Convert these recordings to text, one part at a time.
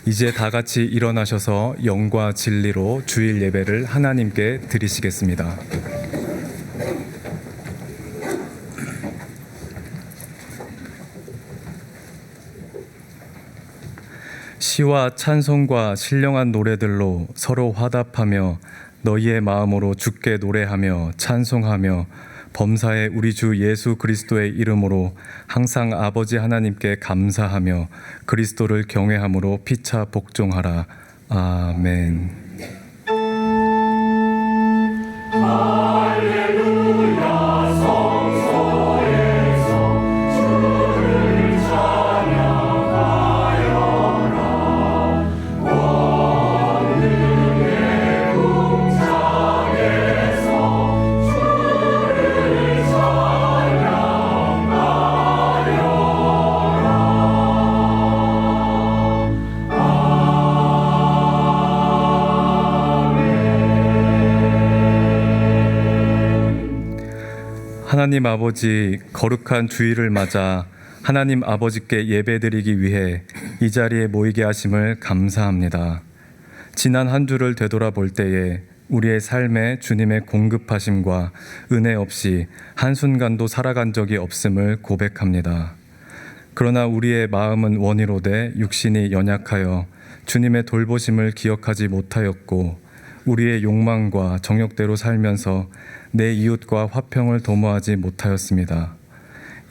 이제 다 같이 일어나셔서 영과 진리로 주일 예배를 하나님께 드리시겠습니다. 시와 찬송과 신령한 노래들로 서로 화답하며 너희의 마음으로 주께 노래하며 찬송하며 범사의 우리 주 예수 그리스도의 이름으로 항상 아버지 하나님께 감사하며 그리스도를 경외함으로 피차 복종하라. 아멘. 하나님 아버지, 거룩한 주일을 맞아 하나님 아버지께 예배드리기 위해 이 자리에 모이게 하심을 감사합니다. 지난 한 주를 되돌아볼 때에 우리의 삶에 주님의 공급하심과 은혜 없이 한순간도 살아간 적이 없음을 고백합니다. 그러나 우리의 마음은 원이로되 육신이 연약하여 주님의 돌보심을 기억하지 못하였고 우리의 욕망과 정욕대로 살면서 내 이웃과 화평을 도모하지 못하였습니다.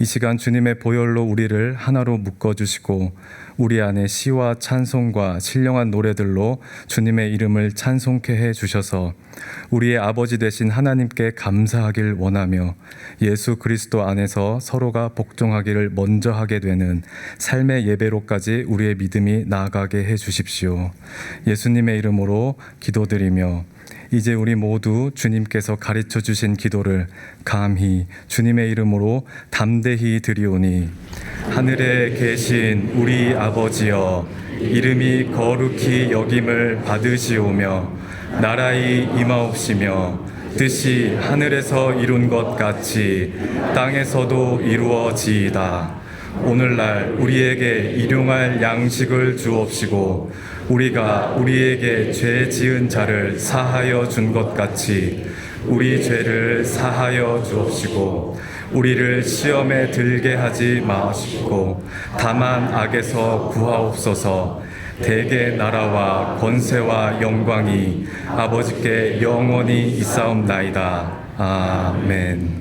이 시간 주님의 보혈로 우리를 하나로 묶어주시고 우리 안에 시와 찬송과 신령한 노래들로 주님의 이름을 찬송케 해주셔서 우리의 아버지 되신 하나님께 감사하길 원하며 예수 그리스도 안에서 서로가 복종하기를 먼저 하게 되는 삶의 예배로까지 우리의 믿음이 나아가게 해주십시오. 예수님의 이름으로 기도드리며 이제 우리 모두 주님께서 가르쳐 주신 기도를 감히 주님의 이름으로 담대히 드리오니 하늘에 계신 우리 아버지여 이름이 거룩히 여김을 받으시오며 나라의 임하옵시며 뜻이 하늘에서 이룬 것 같이 땅에서도 이루어지이다. 오늘날 우리에게 일용할 양식을 주옵시고 우리가 우리에게 죄 지은 자를 사하여 준 것 같이 우리 죄를 사하여 주옵시고 우리를 시험에 들게 하지 마시고 다만 악에서 구하옵소서. 대개 나라와 권세와 영광이 아버지께 영원히 있사옵나이다. 아멘.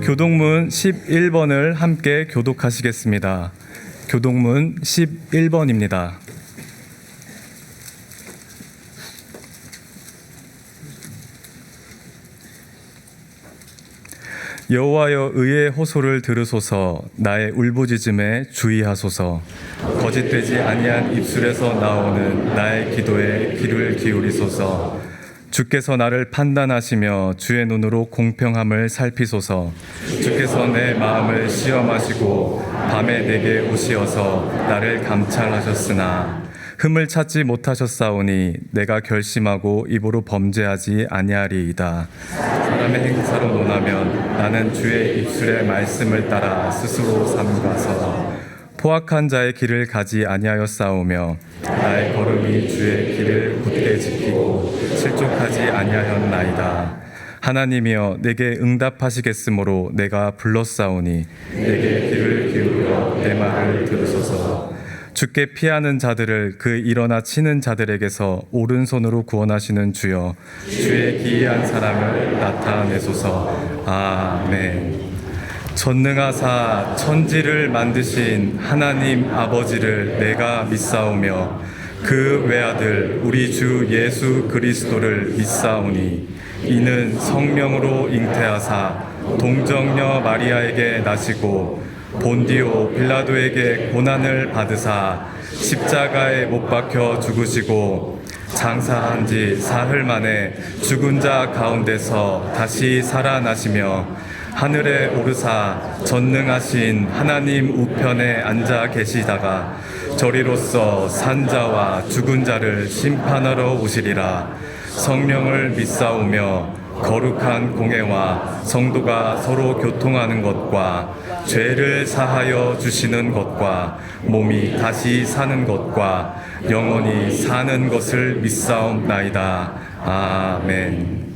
교동문 11번을 함께 교독하시겠습니다. 교동문 11번입니다. 여호와여 의의 호소를 들으소서. 나의 울부짖음에 주의하소서. 거짓되지 아니한 입술에서 나오는 나의 기도에 귀를 기울이소서. 주께서 나를 판단하시며 주의 눈으로 공평함을 살피소서. 주께서 내 마음을 시험하시고 밤에 내게 오시어서 나를 감찰하셨으나 흠을 찾지 못하셨사오니 내가 결심하고 입으로 범죄하지 아니하리이다. 사람의 행사로 논하면 나는 주의 입술의 말씀을 따라 스스로 삼가서 포악한 자의 길을 가지 아니하였사오며 나의 걸음이 주의 길을 굳게 지키고 실족하지 아니하였나이다. 하나님이여 내게 응답하시겠으므로 내가 불렀사오니 내게 귀를 기울여 내 말을 들으소서. 주께 피하는 자들을 그 일어나 치는 자들에게서 오른손으로 구원하시는 주여, 주의 기이한 사랑을 나타내소서. 아멘. 전능하사 천지를 만드신 하나님 아버지를 내가 믿사오며 그 외아들 우리 주 예수 그리스도를 믿사오니 이는 성령으로 잉태하사 동정녀 마리아에게 나시고 본디오 빌라도에게 고난을 받으사 십자가에 못 박혀 죽으시고 장사한 지 사흘 만에 죽은 자 가운데서 다시 살아나시며 하늘에 오르사 전능하신 하나님 우편에 앉아 계시다가 저리로서 산자와 죽은 자를 심판하러 오시리라. 성령을 믿사오며 거룩한 공회와 성도가 서로 교통하는 것과 죄를 사하여 주시는 것과 몸이 다시 사는 것과 영원히 사는 것을 믿사옵나이다. 아멘.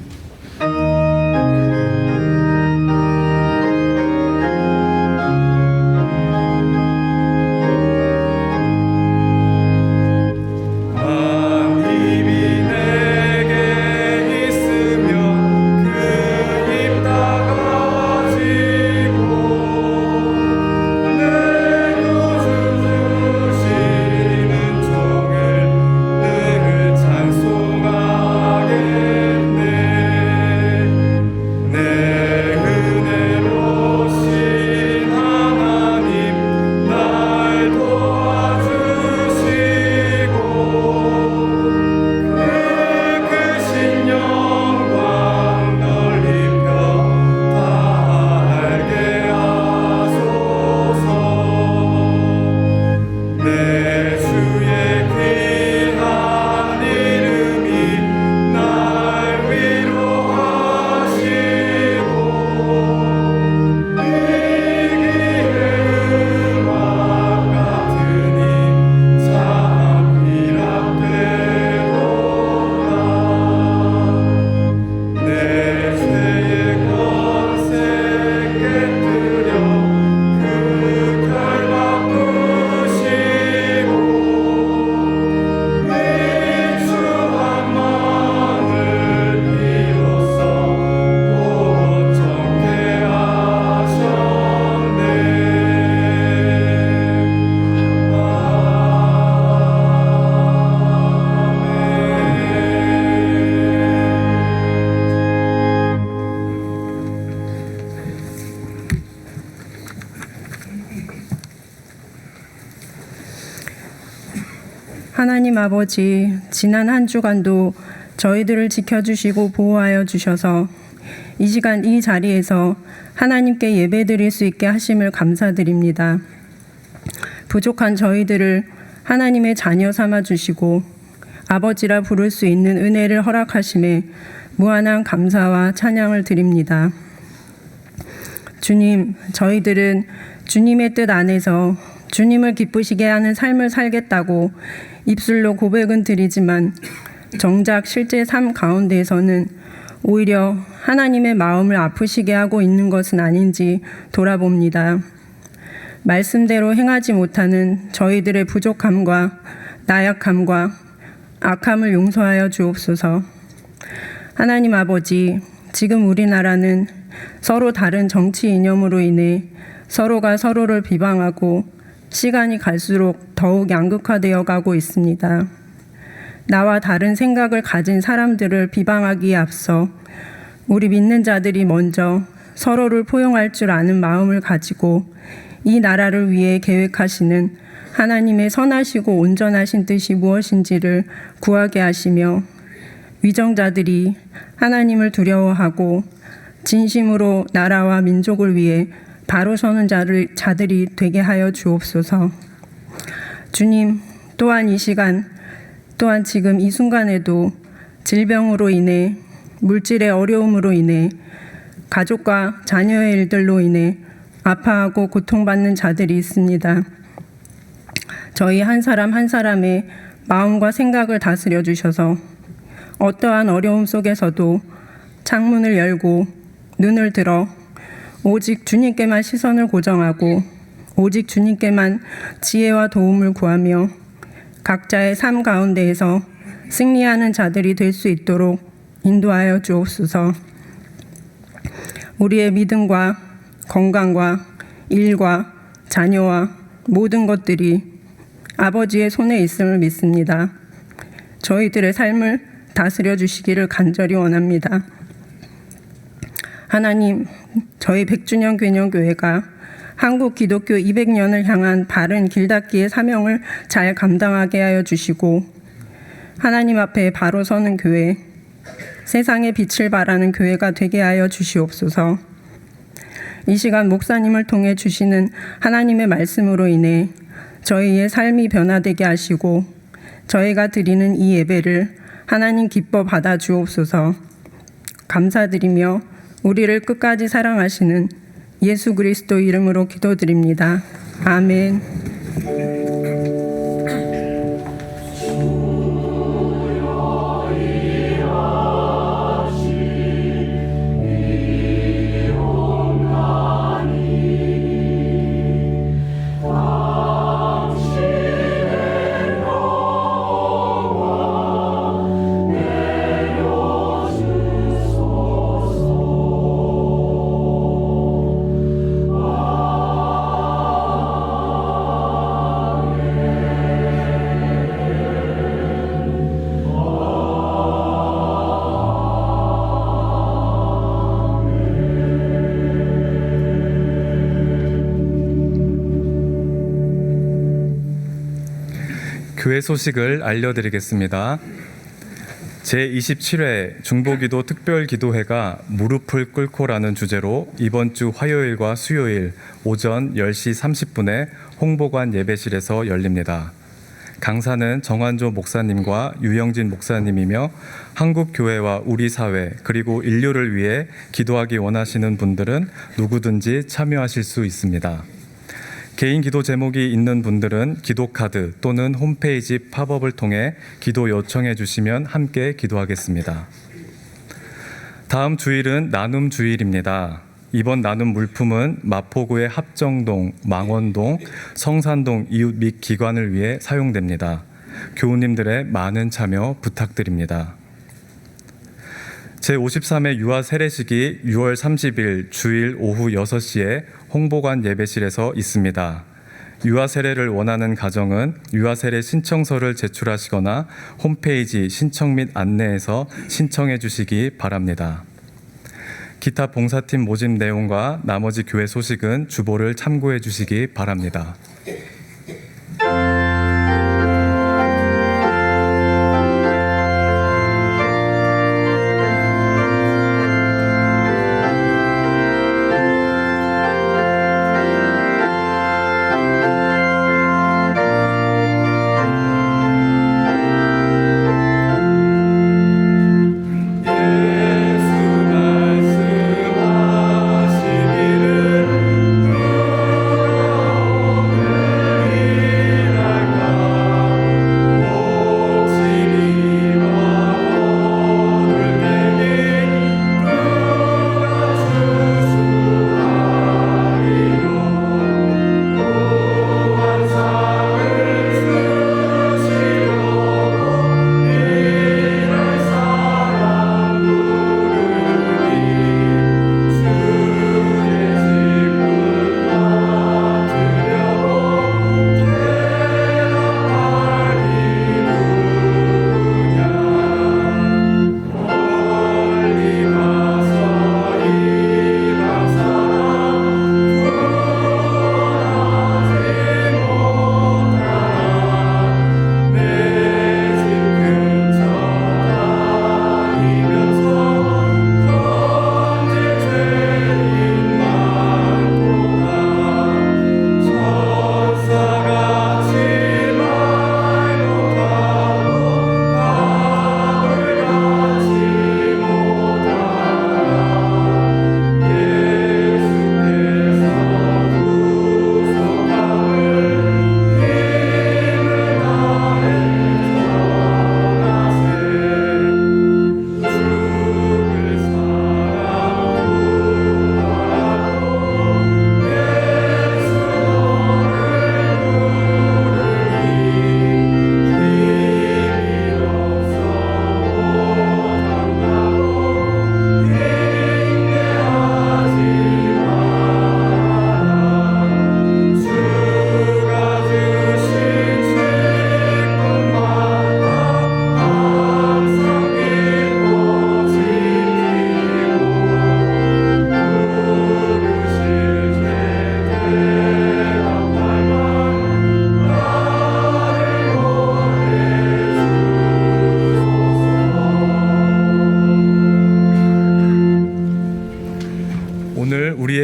하나님 아버지, 지난 한 주간도 저희들을 지켜주시고 보호하여 주셔서 이 시간 이 자리에서 하나님께 예배드릴 수 있게 하심을 감사드립니다. 부족한 저희들을 하나님의 자녀 삼아 주시고 아버지라 부를 수 있는 은혜를 허락하심에 무한한 감사와 찬양을 드립니다. 주님, 저희들은 주님의 뜻 안에서 주님을 기쁘시게 하는 삶을 살겠다고 입술로 고백은 드리지만 정작 실제 삶 가운데에서는 오히려 하나님의 마음을 아프시게 하고 있는 것은 아닌지 돌아봅니다. 말씀대로 행하지 못하는 저희들의 부족함과 나약함과 악함을 용서하여 주옵소서. 하나님 아버지, 지금 우리나라는 서로 다른 정치 이념으로 인해 서로가 서로를 비방하고 시간이 갈수록 더욱 양극화되어 가고 있습니다. 나와 다른 생각을 가진 사람들을 비방하기에 앞서 우리 믿는 자들이 먼저 서로를 포용할 줄 아는 마음을 가지고 이 나라를 위해 계획하시는 하나님의 선하시고 온전하신 뜻이 무엇인지를 구하게 하시며 위정자들이 하나님을 두려워하고 진심으로 나라와 민족을 위해 바로 서는 자들이 되게 하여 주옵소서. 주님, 또한 이 시간, 또한 지금 이 순간에도 질병으로 인해, 물질의 어려움으로 인해, 가족과 자녀의 일들로 인해 아파하고 고통받는 자들이 있습니다. 저희 한 사람 한 사람의 마음과 생각을 다스려 주셔서 어떠한 어려움 속에서도 창문을 열고 눈을 들어 오직 주님께만 시선을 고정하고 오직 주님께만 지혜와 도움을 구하며 각자의 삶 가운데에서 승리하는 자들이 될 수 있도록 인도하여 주옵소서. 우리의 믿음과 건강과 일과 자녀와 모든 것들이 아버지의 손에 있음을 믿습니다. 저희들의 삶을 다스려 주시기를 간절히 원합니다. 하나님, 저희 100주년 개념교회가 한국 기독교 200년을 향한 바른 길닫기의 사명을 잘 감당하게 하여 주시고 하나님 앞에 바로 서는 교회, 세상의 빛을 발하는 교회가 되게 하여 주시옵소서. 이 시간 목사님을 통해 주시는 하나님의 말씀으로 인해 저희의 삶이 변화되게 하시고 저희가 드리는 이 예배를 하나님 기뻐 받아 주옵소서. 감사드리며 우리를 끝까지 사랑하시는 예수 그리스도 이름으로 기도드립니다. 아멘. 교회 소식을 알려드리겠습니다. 제27회 중보기도 특별기도회가 무릎을 꿇고라는 주제로 이번 주 화요일과 수요일 오전 10시 30분에 홍보관 예배실에서 열립니다. 강사는 정환조 목사님과 유영진 목사님이며 한국 교회와 우리 사회 그리고 인류를 위해 기도하기 원하시는 분들은 누구든지 참여하실 수 있습니다. 개인 기도 제목이 있는 분들은 기도카드 또는 홈페이지 팝업을 통해 기도 요청해 주시면 함께 기도하겠습니다. 다음 주일은 나눔 주일입니다. 이번 나눔 물품은 마포구의 합정동, 망원동, 성산동 이웃 및 기관을 위해 사용됩니다. 교우님들의 많은 참여 부탁드립니다. 제53회 유아 세례식이 6월 30일 주일 오후 6시에 홍보관 예배실에서 있습니다. 유아 세례를 원하는 가정은 유아 세례 신청서를 제출하시거나 홈페이지 신청 및 안내에서 신청해 주시기 바랍니다. 기타 봉사팀 모집 내용과 나머지 교회 소식은 주보를 참고해 주시기 바랍니다.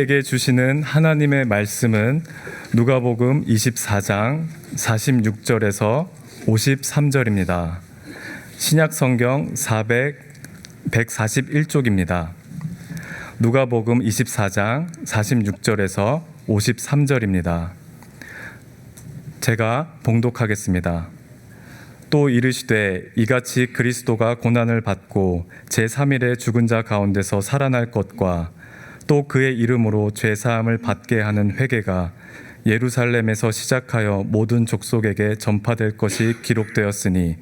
우리에게 주시는 하나님의 말씀은 누가복음 24장 46절에서 53절입니다. 신약 성경 141쪽입니다. 누가복음 24장 46절에서 53절입니다. 제가 봉독하겠습니다. 또 이르시되 이같이 그리스도가 고난을 받고 제3일에 죽은 자 가운데서 살아날 것과 또 그의 이름으로 죄사함을 받게 하는 회개가 예루살렘에서 시작하여 모든 족속에게 전파될 것이 기록되었으니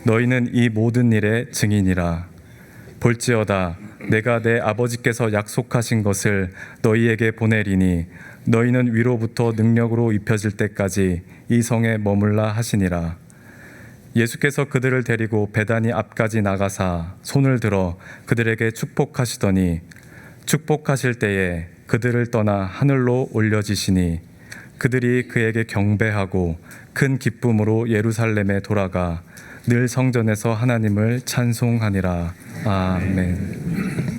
너희는 이 모든 일의 증인이라. 볼지어다 내가 내 아버지께서 약속하신 것을 너희에게 보내리니 너희는 위로부터 능력으로 입혀질 때까지 이 성에 머물라 하시니라. 예수께서 그들을 데리고 베다니 앞까지 나가사 손을 들어 그들에게 축복하시더니 축복하실 때에 그들을 떠나 하늘로 올려지시니 그들이 그에게 경배하고 큰 기쁨으로 예루살렘에 돌아가 늘 성전에서 하나님을 찬송하니라. 아멘.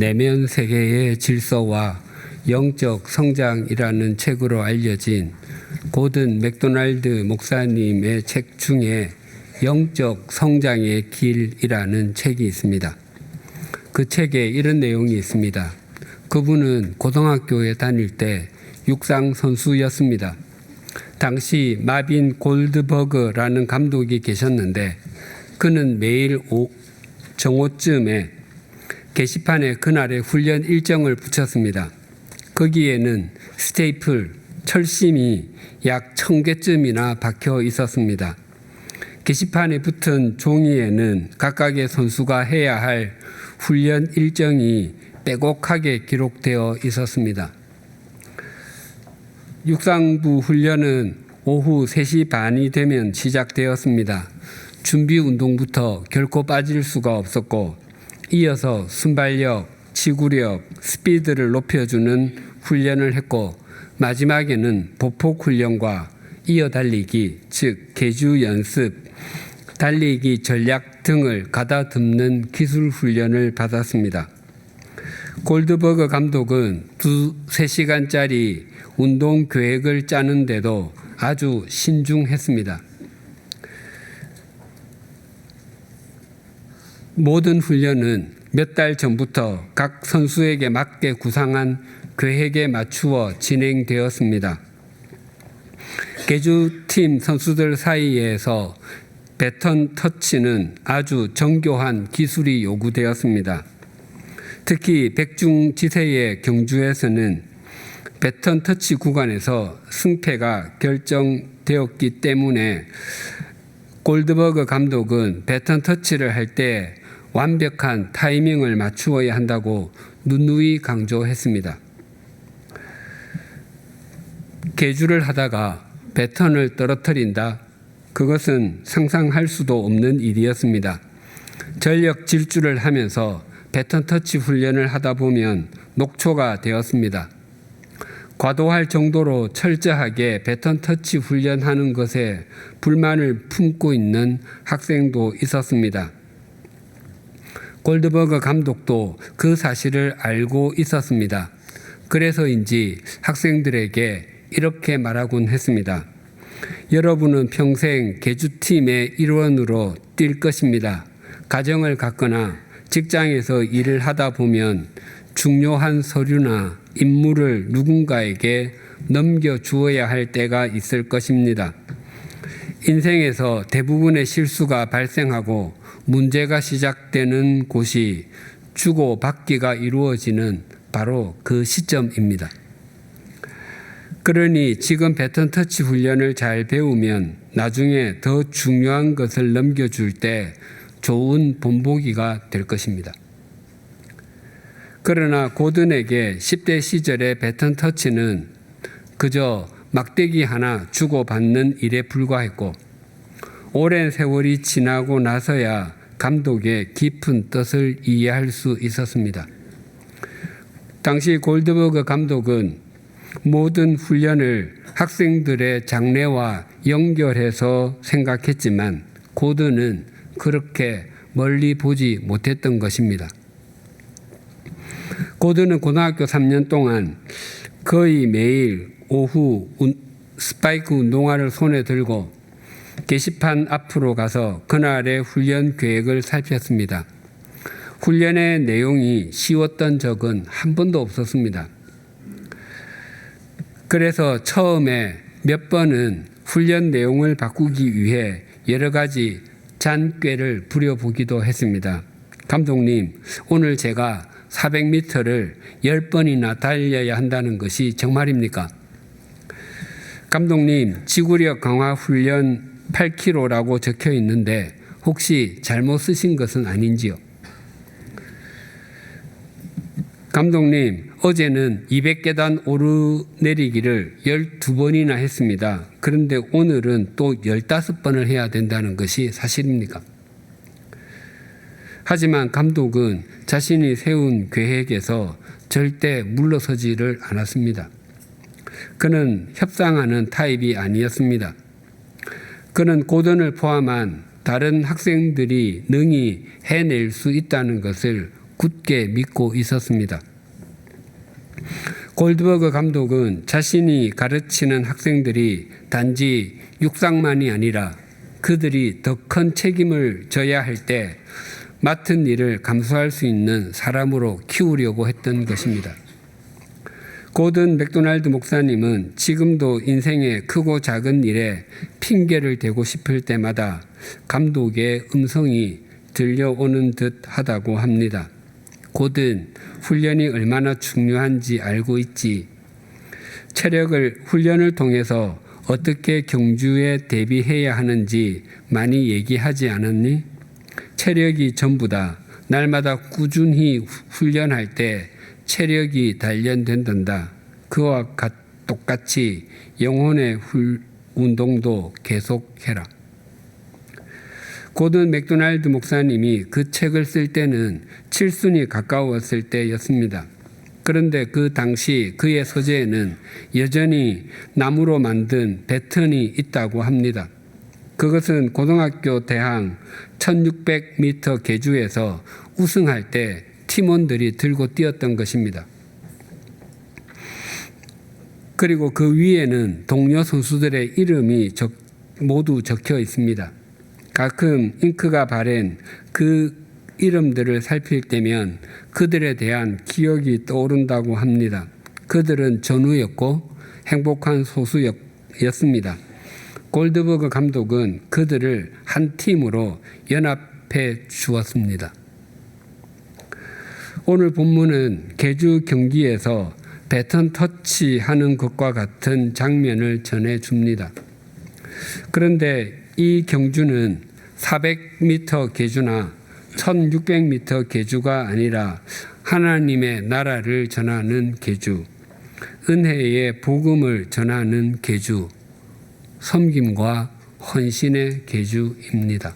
내면 세계의 질서와 영적 성장이라는 책으로 알려진 고든 맥도날드 목사님의 책 중에 영적 성장의 길이라는 책이 있습니다. 그 책에 이런 내용이 있습니다. 그분은 고등학교에 다닐 때 육상 선수였습니다. 당시 마빈 골드버그라는 감독이 계셨는데 그는 매일 정오쯤에 게시판에 그날의 훈련 일정을 붙였습니다. 거기에는 스테이플, 철심이 약 1000개쯤이나 박혀 있었습니다. 게시판에 붙은 종이에는 각각의 선수가 해야 할 훈련 일정이 빼곡하게 기록되어 있었습니다. 육상부 훈련은 오후 3시 반이 되면 시작되었습니다. 준비 운동부터 결코 빠질 수가 없었고 이어서 순발력, 지구력, 스피드를 높여주는 훈련을 했고 마지막에는 보폭 훈련과 이어 달리기, 즉 계주 연습, 달리기 전략 등을 가다듬는 기술 훈련을 받았습니다. 골드버그 감독은 3시간짜리 운동 계획을 짜는데도 아주 신중했습니다. 모든 훈련은 몇 달 전부터 각 선수에게 맞게 구상한 계획에 맞추어 진행되었습니다. 계주팀 선수들 사이에서 배턴 터치는 아주 정교한 기술이 요구되었습니다. 특히 백중지세의 경주에서는 배턴 터치 구간에서 승패가 결정되었기 때문에 골드버그 감독은 배턴 터치를 할 때 완벽한 타이밍을 맞추어야 한다고 누누이 강조했습니다. 계주를 하다가 배턴을 떨어뜨린다? 그것은 상상할 수도 없는 일이었습니다. 전력 질주를 하면서 배턴 터치 훈련을 하다 보면 녹초가 되었습니다. 과도할 정도로 철저하게 배턴 터치 훈련하는 것에 불만을 품고 있는 학생도 있었습니다. 골드버그 감독도 그 사실을 알고 있었습니다. 그래서인지 학생들에게 이렇게 말하곤 했습니다. 여러분은 평생 계주팀의 일원으로 뛸 것입니다. 가정을 갖거나 직장에서 일을 하다 보면 중요한 서류나 임무를 누군가에게 넘겨주어야 할 때가 있을 것입니다. 인생에서 대부분의 실수가 발생하고 문제가 시작되는 곳이 주고받기가 이루어지는 바로 그 시점입니다. 그러니 지금 배턴 터치 훈련을 잘 배우면 나중에 더 중요한 것을 넘겨줄 때 좋은 본보기가 될 것입니다. 그러나 고든에게 10대 시절의 배턴 터치는 그저 막대기 하나 주고받는 일에 불과했고 오랜 세월이 지나고 나서야 감독의 깊은 뜻을 이해할 수 있었습니다. 당시 골드버그 감독은 모든 훈련을 학생들의 장래와 연결해서 생각했지만 고든은 그렇게 멀리 보지 못했던 것입니다. 고든은 고등학교 3년 동안 거의 매일 오후 스파이크 운동화를 손에 들고 게시판 앞으로 가서 그날의 훈련 계획을 살폈습니다. 훈련의 내용이 쉬웠던 적은 한 번도 없었습니다. 그래서 처음에 몇 번은 훈련 내용을 바꾸기 위해 여러 가지 잔꾀를 부려보기도 했습니다. 감독님, 오늘 제가 400m를 10번이나 달려야 한다는 것이 정말입니까? 감독님, 지구력 강화 훈련 8km라고 적혀 있는데 혹시 잘못 쓰신 것은 아닌지요? 감독님, 어제는 200계단 오르내리기를 12번이나 했습니다. 그런데 오늘은 또 15번을 해야 된다는 것이 사실입니까? 하지만 감독은 자신이 세운 계획에서 절대 물러서지를 않았습니다. 그는 협상하는 타입이 아니었습니다. 그는 고든을 포함한 다른 학생들이 능히 해낼 수 있다는 것을 굳게 믿고 있었습니다. 골드버그 감독은 자신이 가르치는 학생들이 단지 육상만이 아니라 그들이 더 큰 책임을 져야 할 때 맡은 일을 감수할 수 있는 사람으로 키우려고 했던 것입니다. 고든 맥도날드 목사님은 지금도 인생의 크고 작은 일에 핑계를 대고 싶을 때마다 감독의 음성이 들려오는 듯 하다고 합니다. 고든, 훈련이 얼마나 중요한지 알고 있지. 체력을 훈련을 통해서 어떻게 경주에 대비해야 하는지 많이 얘기하지 않았니? 체력이 전부다. 날마다 꾸준히 훈련할 때 체력이 단련된단다. 그와 똑같이 영혼의 운동도 계속해라. 고든 맥도날드 목사님이 그 책을 쓸 때는 칠순이 가까웠을 때였습니다. 그런데 그 당시 그의 서재에는 여전히 나무로 만든 배턴이 있다고 합니다. 그것은 고등학교 대항 1600m 계주에서 우승할 때 팀원들이 들고 뛰었던 것입니다. 그리고 그 위에는 동료 선수들의 이름이 모두 적혀 있습니다. 가끔 잉크가 바랜 그 이름들을 살필 때면 그들에 대한 기억이 떠오른다고 합니다. 그들은 전우였고 행복한 소수였습니다. 골드버그 감독은 그들을 한 팀으로 연합해 주었습니다. 오늘 본문은 계주 경기에서 배턴 터치하는 것과 같은 장면을 전해줍니다. 그런데 이 경주는 400m 계주나 1600m 계주가 아니라 하나님의 나라를 전하는 계주, 은혜의 복음을 전하는 계주, 섬김과 헌신의 계주입니다.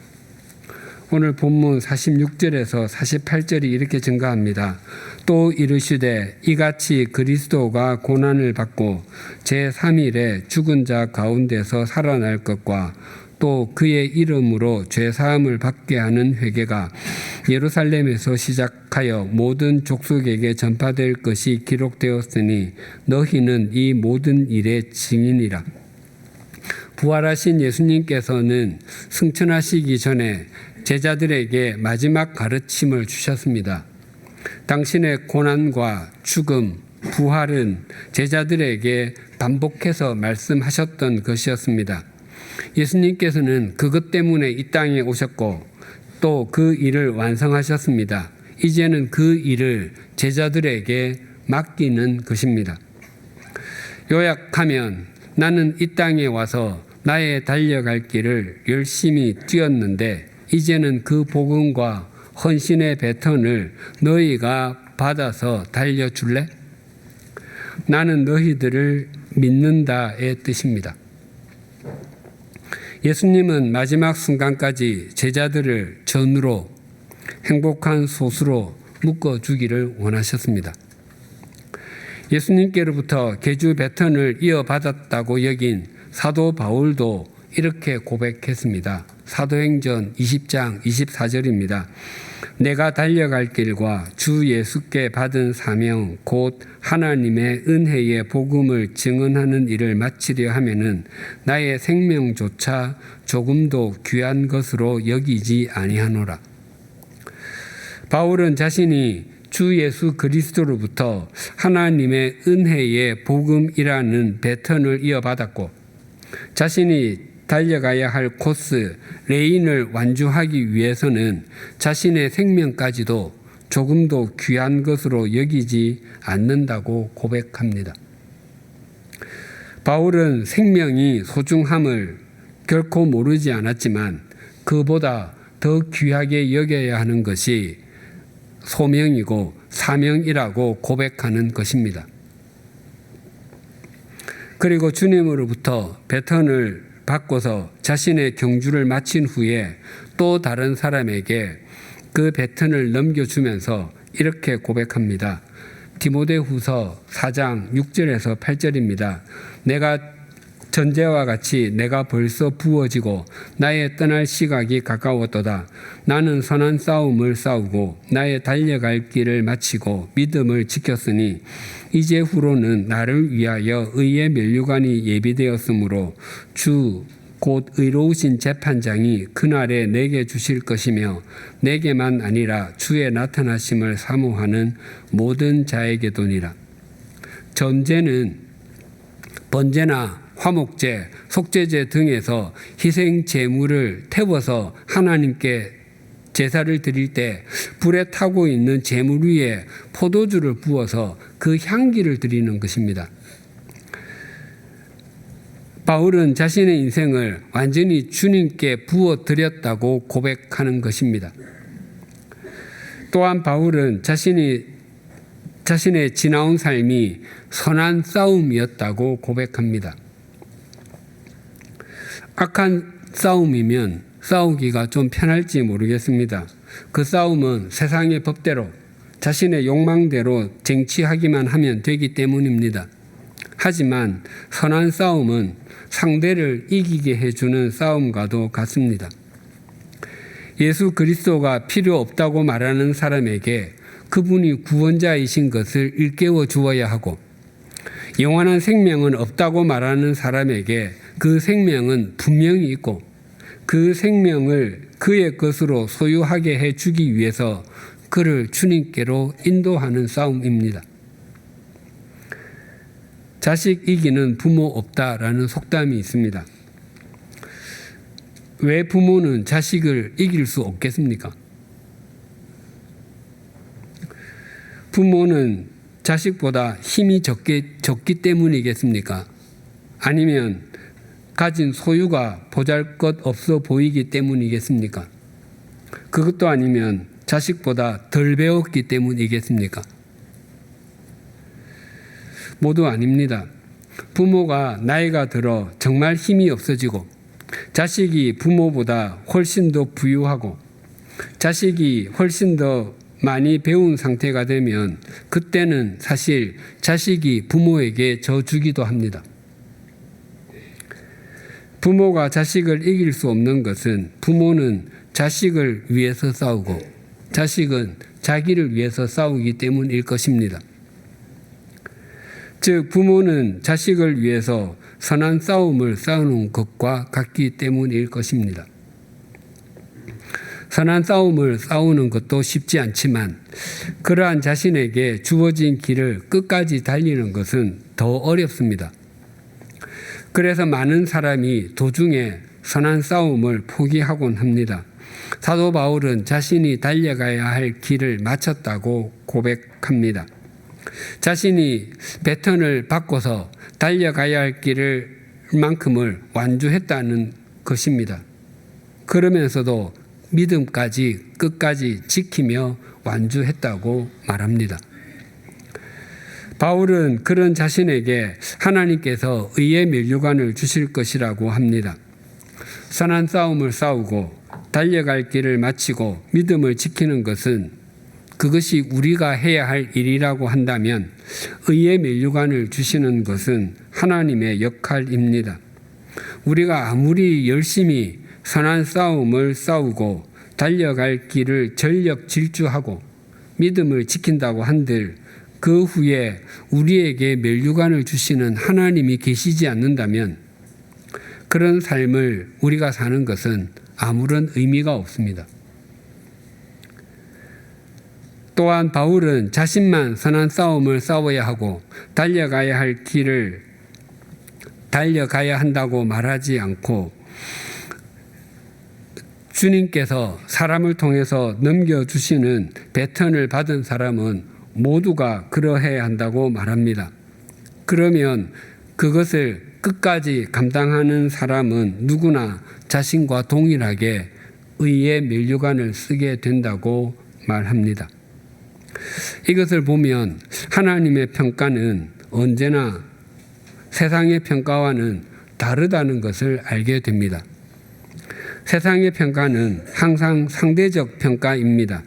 오늘 본문 46절에서 48절이 이렇게 증가합니다. 또 이르시되 이같이 그리스도가 고난을 받고 제3일에 죽은 자 가운데서 살아날 것과 또 그의 이름으로 죄사함을 받게 하는 회개가 예루살렘에서 시작하여 모든 족속에게 전파될 것이 기록되었으니 너희는 이 모든 일의 증인이라. 부활하신 예수님께서는 승천하시기 전에 제자들에게 마지막 가르침을 주셨습니다. 당신의 고난과 죽음, 부활은 제자들에게 반복해서 말씀하셨던 것이었습니다. 예수님께서는 그것 때문에 이 땅에 오셨고 또 그 일을 완성하셨습니다. 이제는 그 일을 제자들에게 맡기는 것입니다. 요약하면 나는 이 땅에 와서 나의 달려갈 길을 열심히 뛰었는데 이제는 그 복음과 헌신의 배턴을 너희가 받아서 달려줄래? 나는 너희들을 믿는다의 뜻입니다. 예수님은 마지막 순간까지 제자들을 전으로 행복한 소수로 묶어주기를 원하셨습니다. 예수님께로부터 계주 배턴을 이어받았다고 여긴 사도 바울도 이렇게 고백했습니다. 사도행전 20장 24절입니다. 내가 달려갈 길과 주 예수께 받은 사명 곧 하나님의 은혜의 복음을 증언하는 일을 마치려 하면은 나의 생명조차 조금도 귀한 것으로 여기지 아니하노라. 바울은 자신이 주 예수 그리스도로부터 하나님의 은혜의 복음이라는 배턴을 이어받았고 자신이 달려가야 할 코스 레인을 완주하기 위해서는 자신의 생명까지도 조금도 귀한 것으로 여기지 않는다고 고백합니다. 바울은 생명이 소중함을 결코 모르지 않았지만 그보다 더 귀하게 여겨야 하는 것이 소명이고 사명이라고 고백하는 것입니다. 그리고 주님으로부터 배턴을 바꿔서 자신의 경주를 마친 후에 또 다른 사람에게 그 배턴을 넘겨주면서 이렇게 고백합니다. 디모데후서 4장 6절에서 8절입니다. 내가 전제와 같이 내가 벌써 부어지고 나의 떠날 시각이 가까웠도다. 나는 선한 싸움을 싸우고 나의 달려갈 길을 마치고 믿음을 지켰으니 이제 후로는 나를 위하여 의의 면류관이 예비되었으므로 주 곧 의로우신 재판장이 그날에 내게 주실 것이며 내게만 아니라 주의 나타나심을 사모하는 모든 자에게도니라. 전제는 번제나 화목제, 속죄제 등에서 희생 제물을 태워서 하나님께 제사를 드릴 때 불에 타고 있는 제물 위에 포도주를 부어서 그 향기를 드리는 것입니다. 바울은 자신의 인생을 완전히 주님께 부어 드렸다고 고백하는 것입니다. 또한 바울은 자신의 지나온 삶이 선한 싸움이었다고 고백합니다. 악한 싸움이면 싸우기가 좀 편할지 모르겠습니다. 그 싸움은 세상의 법대로 자신의 욕망대로 쟁취하기만 하면 되기 때문입니다. 하지만 선한 싸움은 상대를 이기게 해주는 싸움과도 같습니다. 예수 그리스도가 필요 없다고 말하는 사람에게 그분이 구원자이신 것을 일깨워 주어야 하고, 영원한 생명은 없다고 말하는 사람에게 그 생명은 분명히 있고 그 생명을 그의 것으로 소유하게 해주기 위해서 그를 주님께로 인도하는 싸움입니다. 자식 이기는 부모 없다라는 속담이 있습니다. 왜 부모는 자식을 이길 수 없겠습니까? 부모는 자식보다 힘이 적기 때문이겠습니까? 아니면 가진 소유가 보잘것없어 보이기 때문이겠습니까? 그것도 아니면 자식보다 덜 배웠기 때문이겠습니까? 모두 아닙니다. 부모가 나이가 들어 정말 힘이 없어지고 자식이 부모보다 훨씬 더 부유하고 자식이 훨씬 더 많이 배운 상태가 되면 그때는 사실 자식이 부모에게 져주기도 합니다. 부모가 자식을 이길 수 없는 것은 부모는 자식을 위해서 싸우고 자식은 자기를 위해서 싸우기 때문일 것입니다. 즉 부모는 자식을 위해서 선한 싸움을 싸우는 것과 같기 때문일 것입니다. 선한 싸움을 싸우는 것도 쉽지 않지만 그러한 자신에게 주어진 길을 끝까지 달리는 것은 더 어렵습니다. 그래서 많은 사람이 도중에 선한 싸움을 포기하곤 합니다. 사도 바울은 자신이 달려가야 할 길을 마쳤다고 고백합니다. 자신이 배턴을 바꿔서 달려가야 할 길을 만큼을 완주했다는 것입니다. 그러면서도 믿음까지 끝까지 지키며 완주했다고 말합니다. 바울은 그런 자신에게 하나님께서 의의 면류관을 주실 것이라고 합니다. 선한 싸움을 싸우고 달려갈 길을 마치고 믿음을 지키는 것은 그것이 우리가 해야 할 일이라고 한다면 의의 면류관을 주시는 것은 하나님의 역할입니다. 우리가 아무리 열심히 선한 싸움을 싸우고 달려갈 길을 전력 질주하고 믿음을 지킨다고 한들 그 후에 우리에게 면류관을 주시는 하나님이 계시지 않는다면 그런 삶을 우리가 사는 것은 아무런 의미가 없습니다. 또한 바울은 자신만 선한 싸움을 싸워야 하고 달려가야 할 길을 달려가야 한다고 말하지 않고 주님께서 사람을 통해서 넘겨주시는 배턴을 받은 사람은 모두가 그러해야 한다고 말합니다. 그러면 그것을 끝까지 감당하는 사람은 누구나 자신과 동일하게 의의 면류관을 쓰게 된다고 말합니다. 이것을 보면 하나님의 평가는 언제나 세상의 평가와는 다르다는 것을 알게 됩니다. 세상의 평가는 항상 상대적 평가입니다.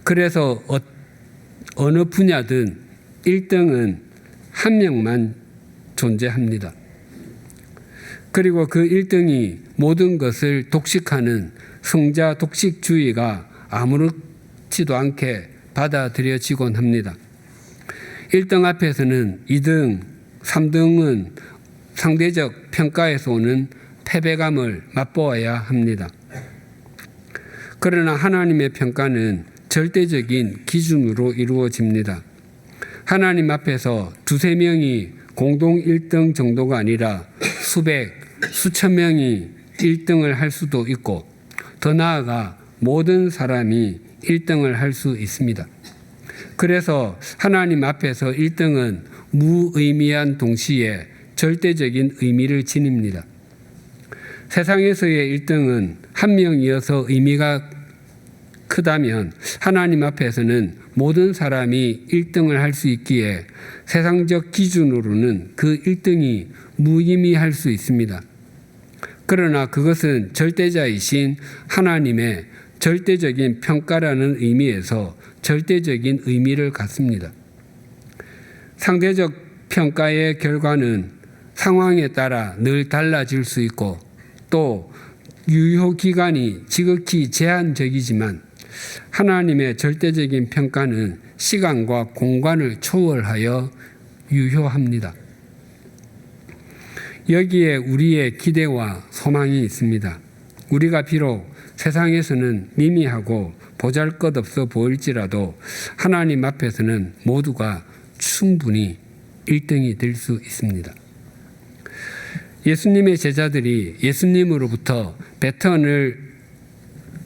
그래서 어느 분야든 1등은 한 명만 존재합니다. 그리고 그 1등이 모든 것을 독식하는 성자 독식주의가 아무렇지도 않게 받아들여지곤 합니다. 1등 앞에서는 2등, 3등은 상대적 평가에서 오는 패배감을 맛보아야 합니다. 그러나 하나님의 평가는 절대적인 기준으로 이루어집니다. 하나님 앞에서 두세 명이 공동 1등 정도가 아니라 수백, 수천 명이 1등을 할 수도 있고 더 나아가 모든 사람이 1등을 할 수 있습니다. 그래서 하나님 앞에서 1등은 무의미한 동시에 절대적인 의미를 지닙니다. 세상에서의 1등은 한 명이어서 의미가 크다면 하나님 앞에서는 모든 사람이 1등을 할 수 있기에 세상적 기준으로는 그 1등이 무의미할 수 있습니다. 그러나 그것은 절대자이신 하나님의 절대적인 평가라는 의미에서 절대적인 의미를 갖습니다. 상대적 평가의 결과는 상황에 따라 늘 달라질 수 있고 또 유효 기간이 지극히 제한적이지만 하나님의 절대적인 평가는 시간과 공간을 초월하여 유효합니다. 여기에 우리의 기대와 소망이 있습니다. 우리가 비록 세상에서는 미미하고 보잘것없어 보일지라도 하나님 앞에서는 모두가 충분히 1등이 될 수 있습니다. 예수님의 제자들이 예수님으로부터 배턴을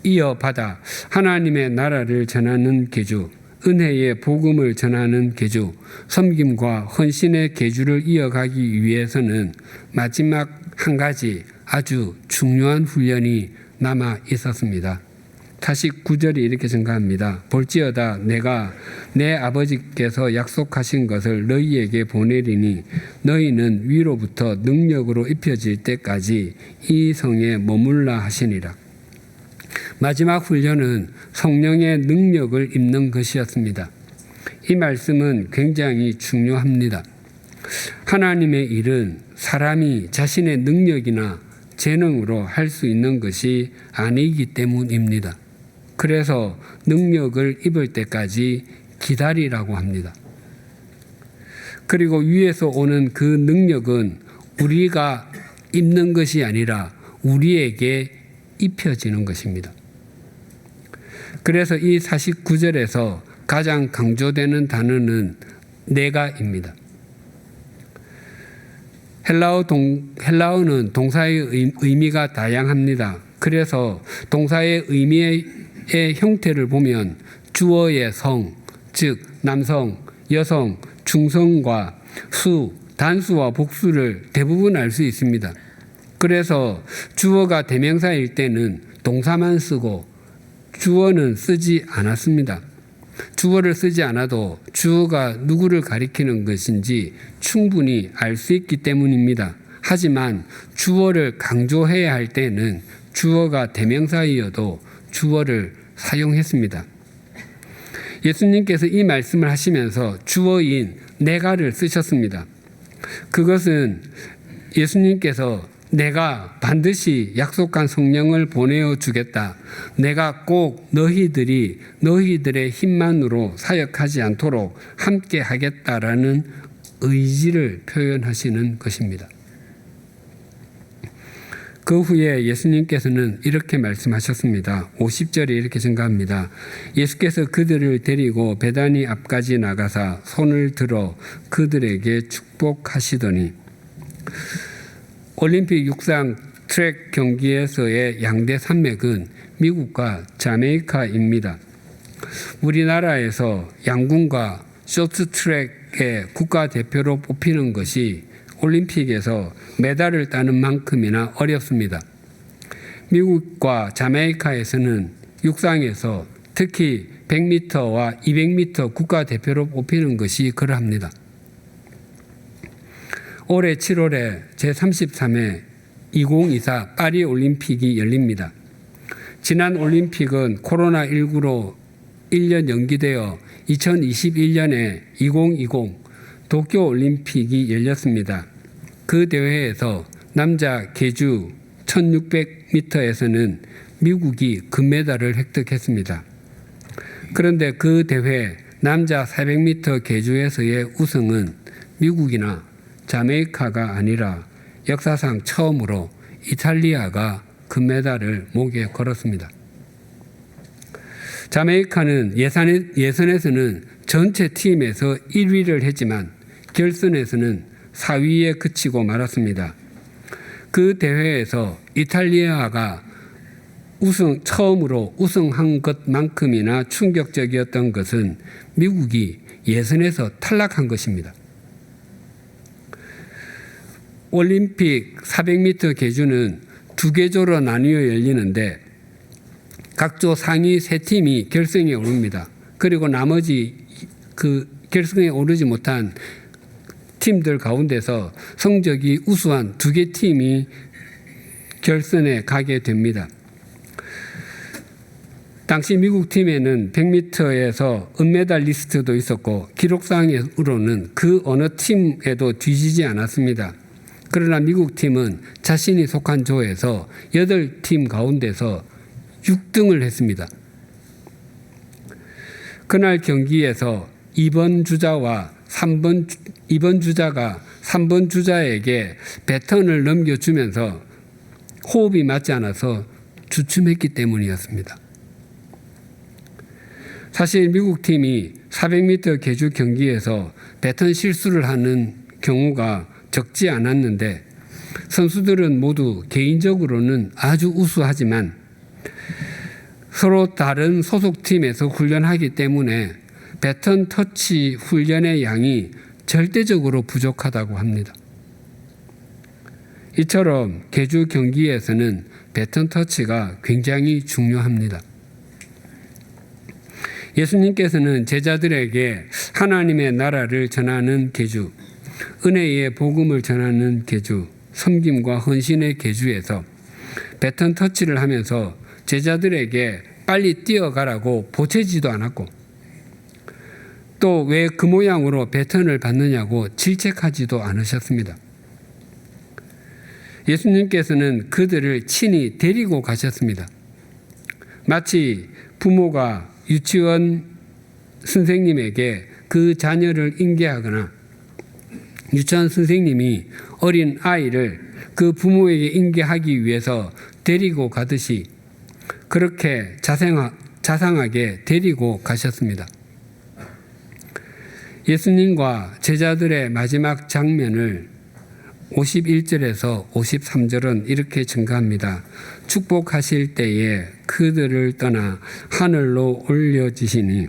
이어받아 하나님의 나라를 전하는 계주, 은혜의 복음을 전하는 계주, 섬김과 헌신의 계주를 이어가기 위해서는 마지막 한 가지 아주 중요한 훈련이 남아 있었습니다. 49절이 이렇게 증가합니다. 볼지어다 내가 내 아버지께서 약속하신 것을 너희에게 보내리니 너희는 위로부터 능력으로 입혀질 때까지 이 성에 머물라 하시니라. 마지막 훈련은 성령의 능력을 입는 것이었습니다. 이 말씀은 굉장히 중요합니다. 하나님의 일은 사람이 자신의 능력이나 재능으로 할 수 있는 것이 아니기 때문입니다. 그래서 능력을 입을 때까지 기다리라고 합니다. 그리고 위에서 오는 그 능력은 우리가 입는 것이 아니라 우리에게 입혀지는 것입니다. 그래서 이 49절에서 가장 강조되는 단어는 내가입니다. 헬라어는 동사의 의미가 다양합니다. 그래서 동사의 의미의 형태를 보면 주어의 성, 즉 남성, 여성, 중성과 수, 단수와 복수를 대부분 알 수 있습니다. 그래서 주어가 대명사일 때는 동사만 쓰고 주어는 쓰지 않았습니다. 주어를 쓰지 않아도 주어가 누구를 가리키는 것인지 충분히 알 수 있기 때문입니다. 하지만 주어를 강조해야 할 때는 주어가 대명사이어도 주어를 사용했습니다. 예수님께서 이 말씀을 하시면서 주어인 내가를 쓰셨습니다. 그것은 예수님께서 내가 반드시 약속한 성령을 보내어 주겠다. 내가 꼭 너희들의 힘만으로 사역하지 않도록 함께 하겠다라는 의지를 표현하시는 것입니다. 그 후에 예수님께서는 이렇게 말씀하셨습니다. 50절에 이렇게 증가합니다. 예수께서 그들을 데리고 베다니 앞까지 나가사 손을 들어 그들에게 축복하시더니 올림픽 육상 트랙 경기에서의 양대 산맥은 미국과 자메이카입니다. 우리나라에서 양궁과 쇼트트랙의 국가대표로 뽑히는 것이 올림픽에서 메달을 따는 만큼이나 어렵습니다. 미국과 자메이카에서는 육상에서 특히 100m와 200m 국가대표로 뽑히는 것이 그러합니다. 올해 7월에 제33회 2024 파리 올림픽이 열립니다. 지난 올림픽은 코로나19로 1년 연기되어 2021년에 2020 도쿄 올림픽이 열렸습니다. 그 대회에서 남자 계주 1600m에서는 미국이 금메달을 획득했습니다. 그런데 그 대회 남자 400m 계주에서의 우승은 미국이나 자메이카가 아니라 역사상 처음으로 이탈리아가 금메달을 목에 걸었습니다. 자메이카는 예선에서는 전체 팀에서 1위를 했지만 결선에서는 4위에 그치고 말았습니다. 그 대회에서 이탈리아가 처음으로 우승한 것만큼이나 충격적이었던 것은 미국이 예선에서 탈락한 것입니다. 올림픽 400m 계주는 두 계조로 나뉘어 열리는데 각 조 상위 3팀이 결승에 오릅니다. 그리고 나머지 그 결승에 오르지 못한 팀들 가운데서 성적이 우수한 2개 팀이 결선에 가게 됩니다. 당시 미국 팀에는 100m에서 은메달리스트도 있었고 기록상으로는 그 어느 팀에도 뒤지지 않았습니다. 그러나 미국 팀은 자신이 속한 조에서 8팀 가운데서 6등을 했습니다. 그날 경기에서 2번 주자가 3번 주자에게 배턴을 넘겨주면서 호흡이 맞지 않아서 주춤했기 때문이었습니다. 사실 미국 팀이 400m 계주 경기에서 배턴 실수를 하는 경우가 적지 않았는데 선수들은 모두 개인적으로는 아주 우수하지만 서로 다른 소속팀에서 훈련하기 때문에 배턴 터치 훈련의 양이 절대적으로 부족하다고 합니다. 이처럼 계주 경기에서는 배턴 터치가 굉장히 중요합니다. 예수님께서는 제자들에게 하나님의 나라를 전하는 계주, 은혜의 복음을 전하는 계주, 섬김과 헌신의 계주에서 배턴 터치를 하면서 제자들에게 빨리 뛰어가라고 보채지도 않았고 또 왜 그 모양으로 배턴을 받느냐고 질책하지도 않으셨습니다. 예수님께서는 그들을 친히 데리고 가셨습니다. 마치 부모가 유치원 선생님에게 그 자녀를 인계하거나 유치원 선생님이 어린 아이를 그 부모에게 인계하기 위해서 데리고 가듯이 그렇게 자상하게 데리고 가셨습니다. 예수님과 제자들의 마지막 장면을 51절에서 53절은 이렇게 증가합니다. 축복하실 때에 그들을 떠나 하늘로 올려지시니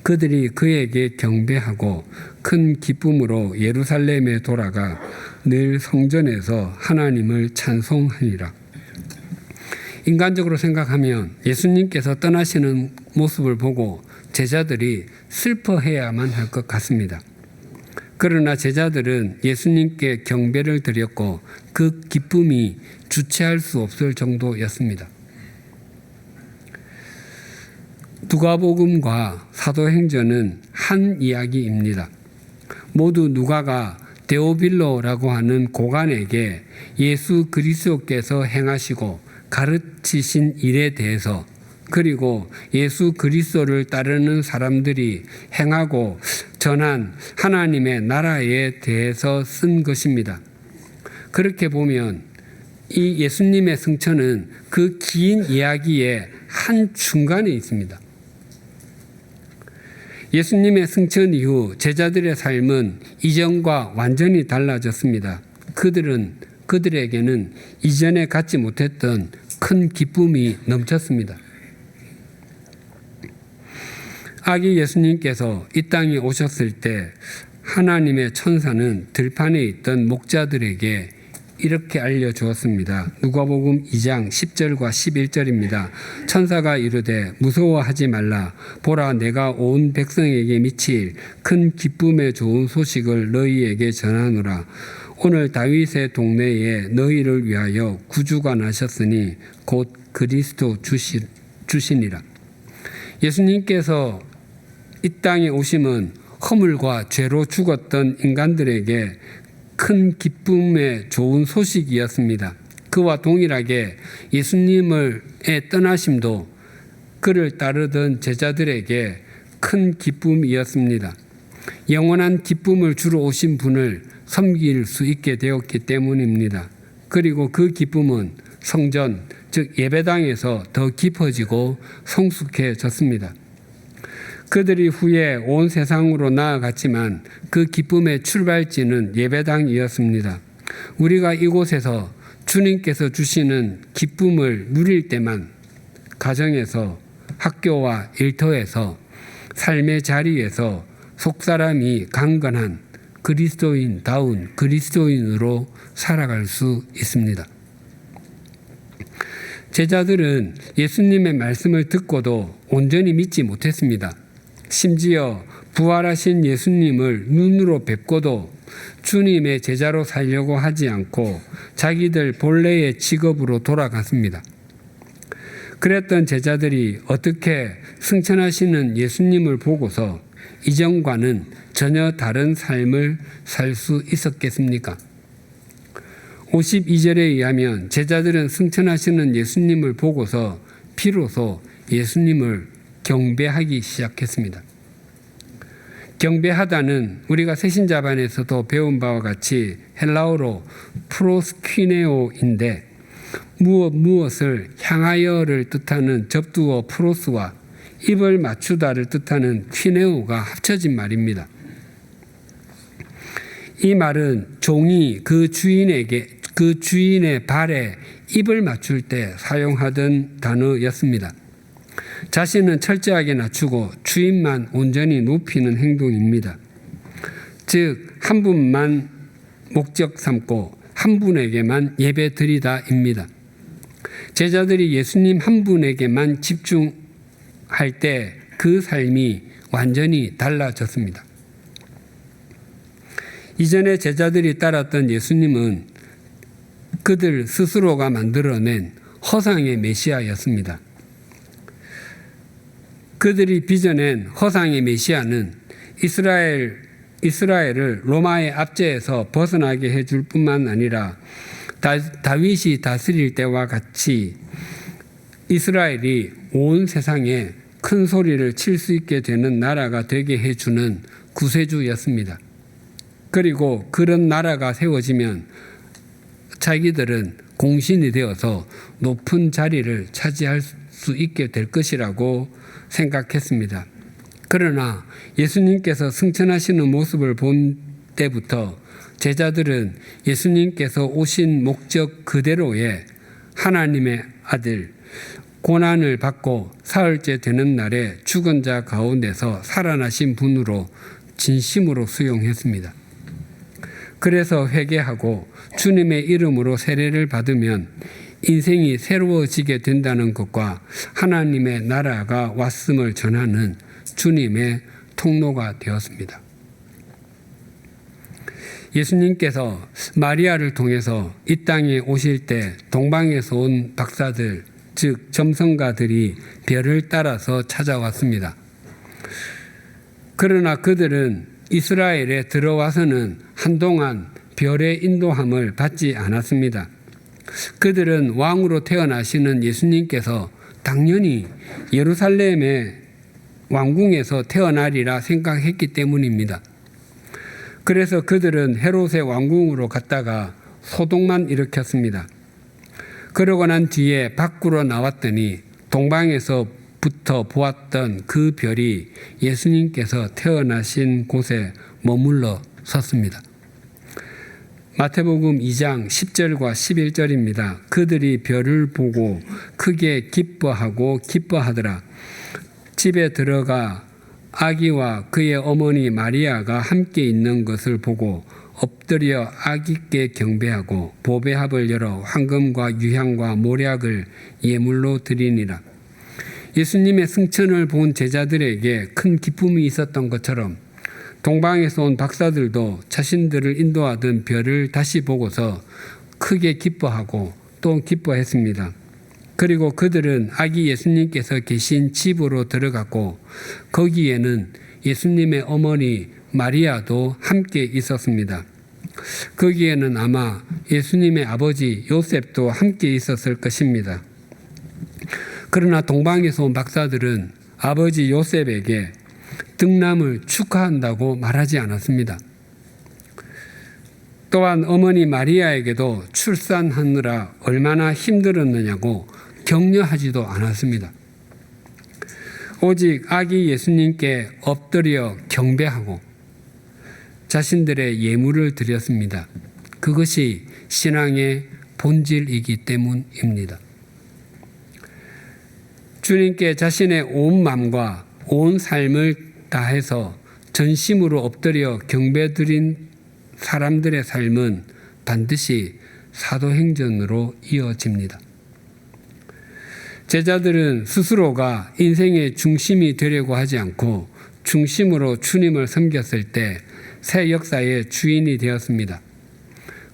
그들이 그에게 경배하고 큰 기쁨으로 예루살렘에 돌아가 늘 성전에서 하나님을 찬송하니라. 인간적으로 생각하면 예수님께서 떠나시는 모습을 보고 제자들이 슬퍼해야만 할 것 같습니다. 그러나 제자들은 예수님께 경배를 드렸고 그 기쁨이 주체할 수 없을 정도였습니다. 누가복음과 사도행전은 한 이야기입니다. 모두 누가가 데오빌로라고 하는 고관에게 예수 그리스도께서 행하시고 가르치신 일에 대해서 그리고 예수 그리스도를 따르는 사람들이 행하고 전한 하나님의 나라에 대해서 쓴 것입니다. 그렇게 보면 이 예수님의 승천은 그 긴 이야기의 한 중간에 있습니다. 예수님의 승천 이후 제자들의 삶은 이전과 완전히 달라졌습니다. 그들에게는 이전에 갖지 못했던 큰 기쁨이 넘쳤습니다. 아기 예수님께서 이 땅에 오셨을 때 하나님의 천사는 들판에 있던 목자들에게 이렇게 알려주었습니다. 누가복음 2장 10절과 11절입니다. 천사가 이르되 무서워하지 말라. 보라 내가 온 백성에게 미칠 큰 기쁨의 좋은 소식을 너희에게 전하노라. 오늘 다윗의 동네에 너희를 위하여 구주가 나셨으니 곧 그리스도 주시니라. 예수님께서 이 땅에 오심은 허물과 죄로 죽었던 인간들에게 큰 기쁨의 좋은 소식이었습니다. 그와 동일하게 예수님의 떠나심도 그를 따르던 제자들에게 큰 기쁨이었습니다. 영원한 기쁨을 주러 오신 분을 섬길 수 있게 되었기 때문입니다. 그리고 그 기쁨은 성전, 즉 예배당에서 더 깊어지고 성숙해졌습니다. 그들이 후에 온 세상으로 나아갔지만 그 기쁨의 출발지는 예배당이었습니다. 우리가 이곳에서 주님께서 주시는 기쁨을 누릴 때만 가정에서, 학교와 일터에서, 삶의 자리에서 속사람이 강건한 그리스도인다운 그리스도인으로 살아갈 수 있습니다. 제자들은 예수님의 말씀을 듣고도 온전히 믿지 못했습니다. 심지어 부활하신 예수님을 눈으로 뵙고도 주님의 제자로 살려고 하지 않고 자기들 본래의 직업으로 돌아갔습니다. 그랬던 제자들이 어떻게 승천하시는 예수님을 보고서 이전과는 전혀 다른 삶을 살 수 있었겠습니까? 52절에 의하면 제자들은 승천하시는 예수님을 보고서 비로소 예수님을 경배하기 시작했습니다. 경배하다는 우리가 새신자반에서도 배운 바와 같이 헬라어로 프로스퀴네오인데 무엇을 향하여를 뜻하는 접두어 프로스와 입을 맞추다를 뜻하는 퀴네오가 합쳐진 말입니다. 이 말은 종이 그 주인의 발에 입을 맞출 때 사용하던 단어였습니다. 자신은 철저하게 낮추고 주인만 온전히 높이는 행동입니다. 즉, 한 분만 목적 삼고 한 분에게만 예배 드리다입니다. 제자들이 예수님 한 분에게만 집중할 때 그 삶이 완전히 달라졌습니다. 이전에 제자들이 따랐던 예수님은 그들 스스로가 만들어낸 허상의 메시아였습니다. 그들이 빚어낸 허상의 메시아는 이스라엘을 로마의 압제에서 벗어나게 해줄 뿐만 아니라 다윗이 다스릴 때와 같이 이스라엘이 온 세상에 큰 소리를 칠 수 있게 되는 나라가 되게 해주는 구세주였습니다. 그리고 그런 나라가 세워지면 자기들은 공신이 되어서 높은 자리를 차지할 수 있게 될 것이라고 생각했습니다. 그러나 예수님께서 승천하시는 모습을 본 때부터 제자들은 예수님께서 오신 목적 그대로의 하나님의 아들, 고난을 받고 사흘째 되는 날에 죽은 자 가운데서 살아나신 분으로 진심으로 수용했습니다. 그래서 회개하고 주님의 이름으로 세례를 받으면 인생이 새로워지게 된다는 것과 하나님의 나라가 왔음을 전하는 주님의 통로가 되었습니다. 예수님께서 마리아를 통해서 이 땅에 오실 때 동방에서 온 박사들, 즉 점성가들이 별을 따라서 찾아왔습니다. 그러나 그들은 이스라엘에 들어와서는 한동안 별의 인도함을 받지 않았습니다. 그들은 왕으로 태어나시는 예수님께서 당연히 예루살렘의 왕궁에서 태어나리라 생각했기 때문입니다. 그래서 그들은 헤롯의 왕궁으로 갔다가 소동만 일으켰습니다. 그러고 난 뒤에 밖으로 나왔더니 동방에서부터 보았던 그 별이 예수님께서 태어나신 곳에 머물러 섰습니다. 마태복음 2장 10절과 11절입니다. 그들이 별을 보고 크게 기뻐하더라. 집에 들어가 아기와 그의 어머니 마리아가 함께 있는 것을 보고 엎드려 아기께 경배하고 보배합을 열어 황금과 유향과 모략을 예물로 드리니라. 예수님의 승천을 본 제자들에게 큰 기쁨이 있었던 것처럼 동방에서 온 박사들도 자신들을 인도하던 별을 다시 보고서 크게 기뻐하고 또 기뻐했습니다. 그리고 그들은 아기 예수님께서 계신 집으로 들어갔고 거기에는 예수님의 어머니 마리아도 함께 있었습니다. 거기에는 아마 예수님의 아버지 요셉도 함께 있었을 것입니다. 그러나 동방에서 온 박사들은 아버지 요셉에게 등남을 축하한다고 말하지 않았습니다. 또한 어머니 마리아에게도 출산하느라 얼마나 힘들었느냐고 격려하지도 않았습니다. 오직 아기 예수님께 엎드려 경배하고 자신들의 예물을 드렸습니다. 그것이 신앙의 본질이기 때문입니다. 주님께 자신의 온 마음과 온 삶을 다해서 전심으로 엎드려 경배드린 사람들의 삶은 반드시 사도행전으로 이어집니다. 제자들은 스스로가 인생의 중심이 되려고 하지 않고 중심으로 주님을 섬겼을 때 새 역사의 주인이 되었습니다.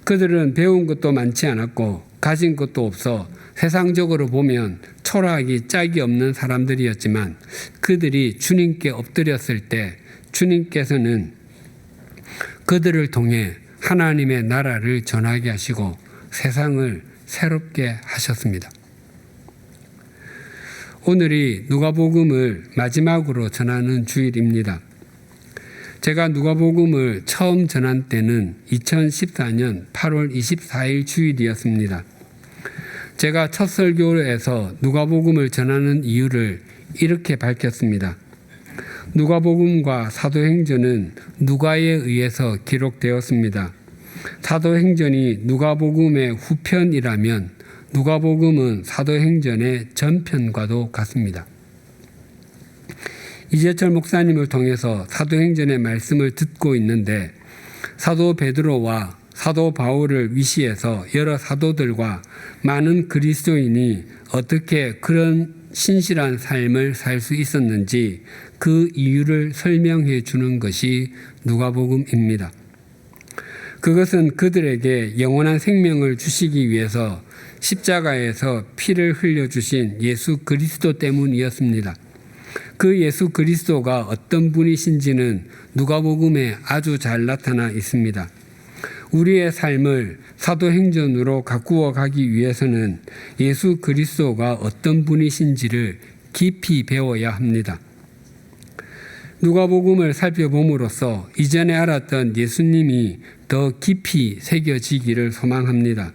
그들은 배운 것도 많지 않았고 가진 것도 없어 세상적으로 보면 초라하기 짝이 없는 사람들이었지만 그들이 주님께 엎드렸을 때 주님께서는 그들을 통해 하나님의 나라를 전하게 하시고 세상을 새롭게 하셨습니다. 오늘이 누가복음을 마지막으로 전하는 주일입니다. 제가 누가복음을 처음 전한 때는 2014년 8월 24일 주일이었습니다. 제가 첫 설교에서 누가복음을 전하는 이유를 이렇게 밝혔습니다. 누가복음과 사도행전은 누가에 의해서 기록되었습니다. 사도행전이 누가복음의 후편이라면 누가복음은 사도행전의 전편과도 같습니다. 이재철 목사님을 통해서 사도행전의 말씀을 듣고 있는데 사도 베드로와 사도 바울을 위시해서 여러 사도들과 많은 그리스도인이 어떻게 그런 신실한 삶을 살 수 있었는지 그 이유를 설명해 주는 것이 누가복음입니다. 그것은 그들에게 영원한 생명을 주시기 위해서 십자가에서 피를 흘려주신 예수 그리스도 때문이었습니다. 그 예수 그리스도가 어떤 분이신지는 누가복음에 아주 잘 나타나 있습니다. 우리의 삶을 사도행전으로 가꾸어 가기 위해서는 예수 그리스도가 어떤 분이신지를 깊이 배워야 합니다. 누가복음을 살펴봄으로써 이전에 알았던 예수님이 더 깊이 새겨지기를 소망합니다.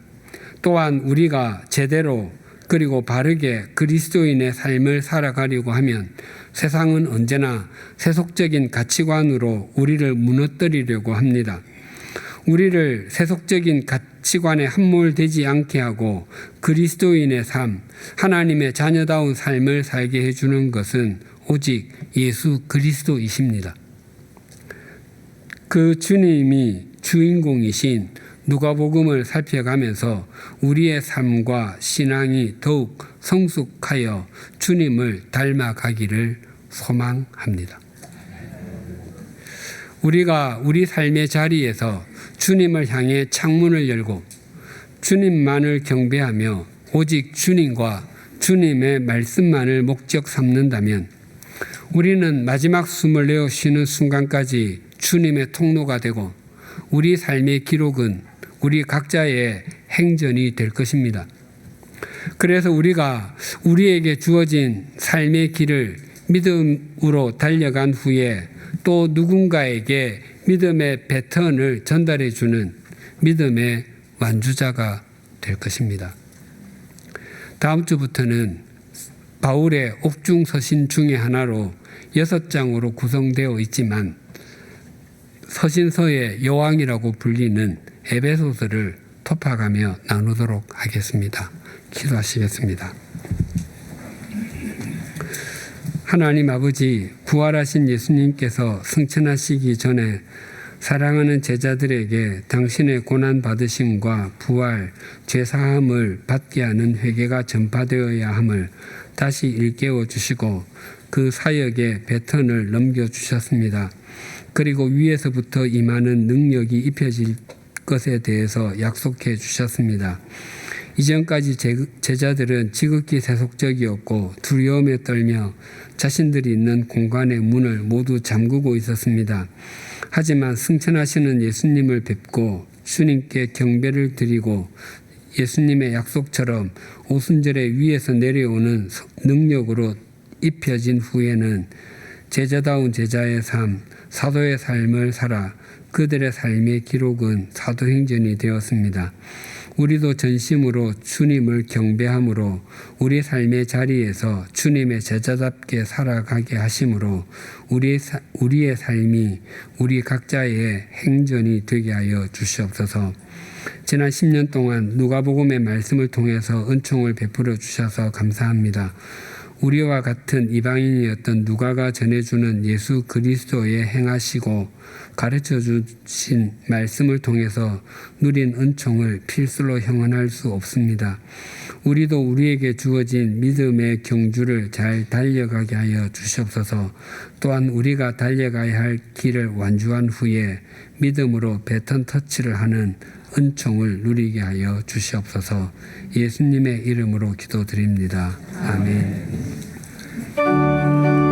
또한 우리가 제대로 그리고 바르게 그리스도인의 삶을 살아가려고 하면 세상은 언제나 세속적인 가치관으로 우리를 무너뜨리려고 합니다. 우리를 세속적인 가치관에 함몰되지 않게 하고 그리스도인의 삶, 하나님의 자녀다운 삶을 살게 해주는 것은 오직 예수 그리스도이십니다. 그 주님이 주인공이신 누가복음을 살펴가면서 우리의 삶과 신앙이 더욱 성숙하여 주님을 닮아가기를 소망합니다. 우리가 우리 삶의 자리에서 주님을 향해 창문을 열고 주님만을 경배하며 오직 주님과 주님의 말씀만을 목적 삼는다면 우리는 마지막 숨을 내어 쉬는 순간까지 주님의 통로가 되고 우리 삶의 기록은 우리 각자의 행전이 될 것입니다. 그래서 우리가 우리에게 주어진 삶의 길을 믿음으로 달려간 후에 또 누군가에게 믿음의 배턴을 전달해 주는 믿음의 완주자가 될 것입니다. 다음 주부터는 바울의 옥중 서신 중에 하나로 6장으로 구성되어 있지만 서신서의 여왕이라고 불리는 에베소서를 토파가며 나누도록 하겠습니다. 기도하시겠습니다. 하나님 아버지, 부활하신 예수님께서 승천하시기 전에 사랑하는 제자들에게 당신의 고난받으심과 부활, 죄사함을 받게 하는 회개가 전파되어야 함을 다시 일깨워 주시고 그 사역의 배턴을 넘겨주셨습니다. 그리고 위에서부터 임하는 능력이 입혀질 것에 대해서 약속해 주셨습니다. 이전까지 제자들은 지극히 세속적이었고 두려움에 떨며 자신들이 있는 공간의 문을 모두 잠그고 있었습니다. 하지만 승천하시는 예수님을 뵙고 주님께 경배를 드리고 예수님의 약속처럼 오순절에 위에서 내려오는 능력으로 입혀진 후에는 제자다운 제자의 삶, 사도의 삶을 살아 그들의 삶의 기록은 사도행전이 되었습니다. 우리도 전심으로 주님을 경배함으로 우리 삶의 자리에서 주님의 제자답게 살아가게 하심으로 우리의 삶이 우리 각자의 행전이 되게 하여 주시옵소서. 지난 10년 동안 누가복음의 말씀을 통해서 은총을 베풀어 주셔서 감사합니다. 우리와 같은 이방인이었던 누가가 전해주는 예수 그리스도의 행하시고 가르쳐 주신 말씀을 통해서 누린 은총을 필수로 형언할 수 없습니다. 우리도 우리에게 주어진 믿음의 경주를 잘 달려가게 하여 주시옵소서. 또한 우리가 달려가야 할 길을 완주한 후에 믿음으로 배턴 터치를 하는 은총을 누리게 하여 주시옵소서. 예수님의 이름으로 기도드립니다. 아멘. 나의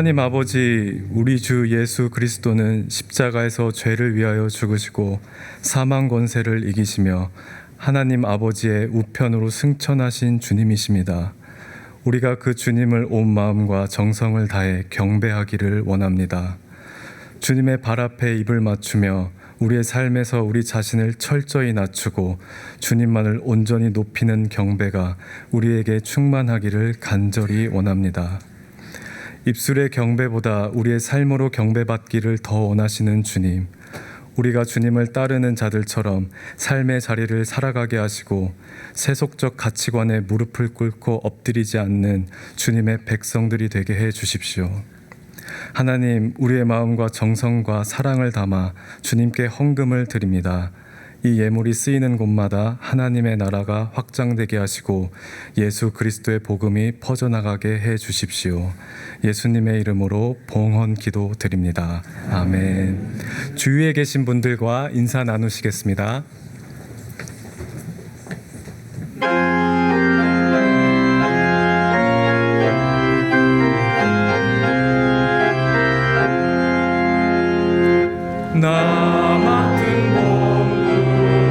하나님 아버지, 우리 주 예수 그리스도는 십자가에서 죄를 위하여 죽으시고 사망 권세를 이기시며 하나님 아버지의 우편으로 승천하신 주님이십니다. 우리가 그 주님을 온 마음과 정성을 다해 경배하기를 원합니다. 주님의 발 앞에 입을 맞추며 우리의 삶에서 우리 자신을 철저히 낮추고 주님만을 온전히 높이는 경배가 우리에게 충만하기를 간절히 원합니다. 입술의 경배보다 우리의 삶으로 경배받기를 더 원하시는 주님, 우리가 주님을 따르는 자들처럼 삶의 자리를 살아가게 하시고 세속적 가치관에 무릎을 꿇고 엎드리지 않는 주님의 백성들이 되게 해 주십시오. 하나님, 우리의 마음과 정성과 사랑을 담아 주님께 헌금을 드립니다. 이 예물이 쓰이는 곳마다 하나님의 나라가 확장되게 하시고 예수 그리스도의 복음이 퍼져나가게 해 주십시오. 예수님의 이름으로 봉헌 기도 드립니다. 아멘. 주위에 계신 분들과 인사 나누시겠습니다. 나 맡은 본분은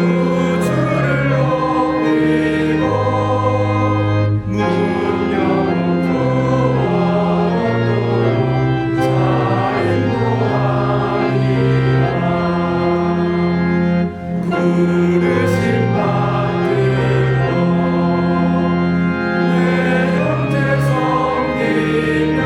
구주를 높이고 문 열어두어도 잘 인도하리라. 부르심 받들어 내 형제 섬기며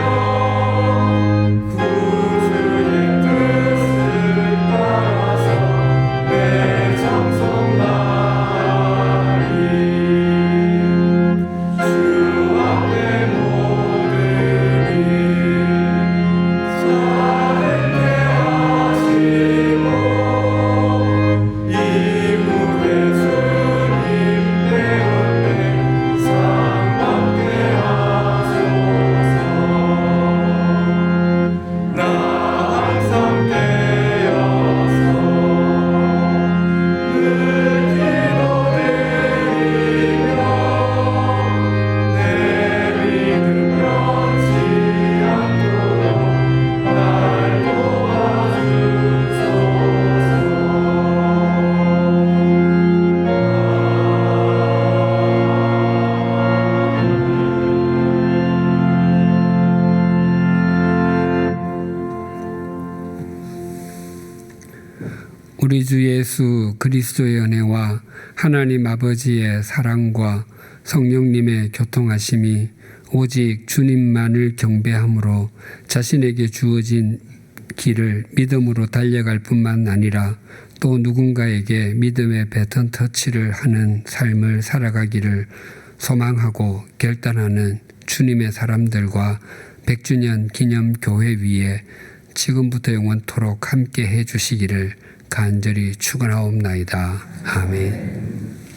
우리 주 예수 그리스도의 은혜와 하나님 아버지의 사랑과 성령님의 교통하심이 오직 주님만을 경배함으로 자신에게 주어진 길을 믿음으로 달려갈 뿐만 아니라 또 누군가에게 믿음의 배턴 터치를 하는 삶을 살아가기를 소망하고 결단하는 주님의 사람들과 100주년 기념 교회 위에 지금부터 영원토록 함께 해 주시기를 간절히 축원하옵나이다. 아멘.